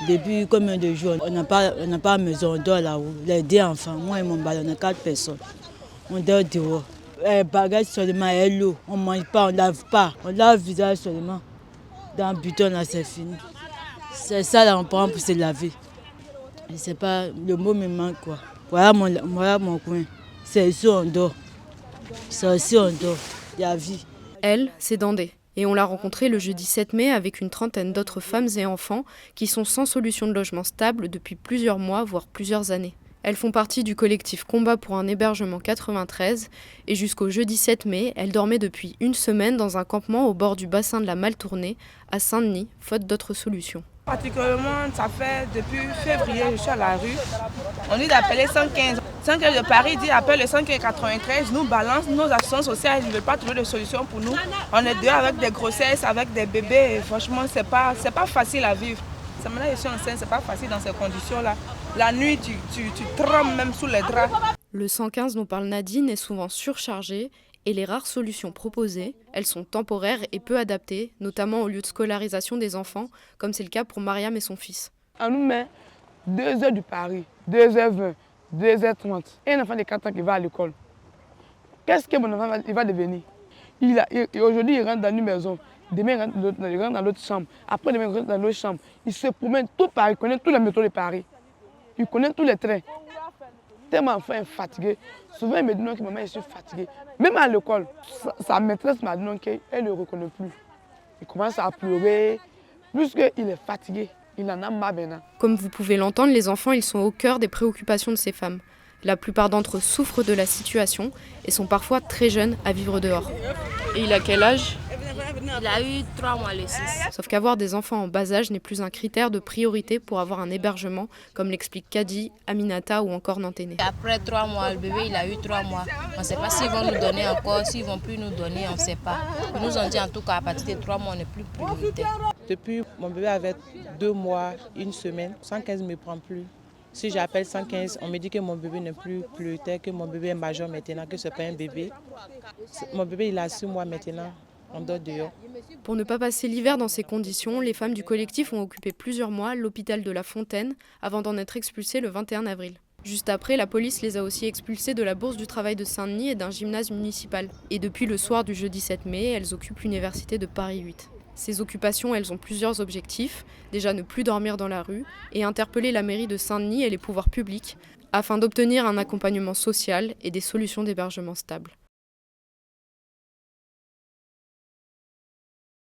Depuis combien de jours, on n'a pas maison, on dort là-haut. Les 2 enfants, moi et mon mari, on est 4 personnes. On dort dehors. Baguette seulement et l'eau. On ne mange pas, on ne lave pas. On lave le visage seulement. Dans le buton, là, c'est fini. C'est ça, là, on prend pour se laver. Je sais pas, le mot me manque, quoi. Voilà mon coin. C'est ici on dort. C'est ici on dort. Il y a vie. Elle, c'est Dandé. Et on l'a rencontrée le jeudi 7 mai avec une trentaine d'autres femmes et enfants qui sont sans solution de logement stable depuis plusieurs mois, voire plusieurs années. Elles font partie du collectif Combat pour un hébergement 93 et jusqu'au jeudi 7 mai, elles dormaient depuis une semaine dans un campement au bord du bassin de la Maltournée, à Saint-Denis, faute d'autres solutions. Particulièrement, ça fait depuis février, je suis à la rue. On dit d'appeler 115. 115 de Paris dit appelle le 193, nous balance nos actions sociales, ils ne veulent pas trouver de solution pour nous. On est dehors avec des grossesses, avec des bébés, et franchement, c'est pas facile à vivre. Maintenant, je suis enceinte, c'est pas facile dans ces conditions-là. La nuit, tu trembles même sous les draps. Le 115 dont parle Nadine est souvent surchargé et les rares solutions proposées, elles sont temporaires et peu adaptées, notamment au lieu de scolarisation des enfants, comme c'est le cas pour Mariam et son fils. On nous met 2 heures du Paris, 2h20, 2h30. Et un enfant de 4 ans qui va à l'école. Qu'est-ce que mon enfant va devenir? Aujourd'hui, il rentre dans une maison. Demain, il rentre dans l'autre chambre. Après, demain, il rentre dans l'autre chambre. Il se promène tout Paris, il connaît tous les métros de Paris. Il connaît tous les trains. Tellement l'enfant est fatigué. Souvent, il me dit non, que maman, je suis fatiguée. Même à l'école, sa maîtresse m'a dit non, qu'elle ne le reconnaît plus. Il commence à pleurer. Plus qu'il est fatigué, il en a marre maintenant. Comme vous pouvez l'entendre, les enfants, ils sont au cœur des préoccupations de ces femmes. La plupart d'entre eux souffrent de la situation et sont parfois très jeunes à vivre dehors. Et il a quel âge ? Il a eu 3 mois le 6. Sauf qu'avoir des enfants en bas âge n'est plus un critère de priorité pour avoir un hébergement, comme l'expliquent Kadi, Aminata ou encore Nanténé. Après 3 mois, le bébé il a eu 3 mois. On ne sait pas s'ils vont nous donner encore, s'ils ne vont plus nous donner, on ne sait pas. Ils nous ont dit en tout cas à partir de 3 mois, on n'est plus prioritaire. Depuis mon bébé avait 2 mois, 1 semaine, 115 ne me prend plus. Si j'appelle 115, on me dit que mon bébé n'est plus prioritaire, que mon bébé est majeur maintenant, que ce n'est pas un bébé. Mon bébé il a 6 mois maintenant. On dort dehors. Pour ne pas passer l'hiver dans ces conditions, les femmes du collectif ont occupé plusieurs mois l'hôpital de La Fontaine avant d'en être expulsées le 21 avril. Juste après, la police les a aussi expulsées de la Bourse du Travail de Saint-Denis et d'un gymnase municipal. Et depuis le soir du jeudi 7 mai, elles occupent l'université de Paris 8. Ces occupations, elles ont plusieurs objectifs. Déjà ne plus dormir dans la rue et interpeller la mairie de Saint-Denis et les pouvoirs publics afin d'obtenir un accompagnement social et des solutions d'hébergement stables.